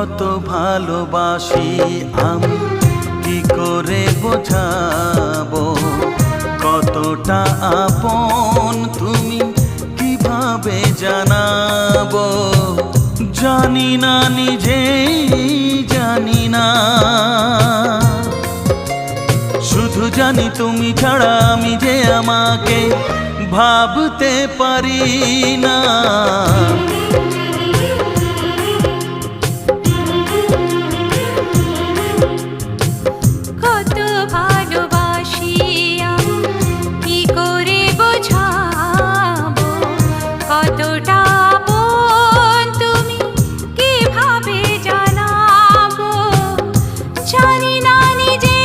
কত ভালোবাসি আমি কি করে বোঝাবো, কতটা আপন তুমি কিভাবে জানাবো। জানি না নিজেই জানি না, শুধু জানি তুমি ছাড়া আমি যে আমাকে ভাবতে পারি না। কত ভালো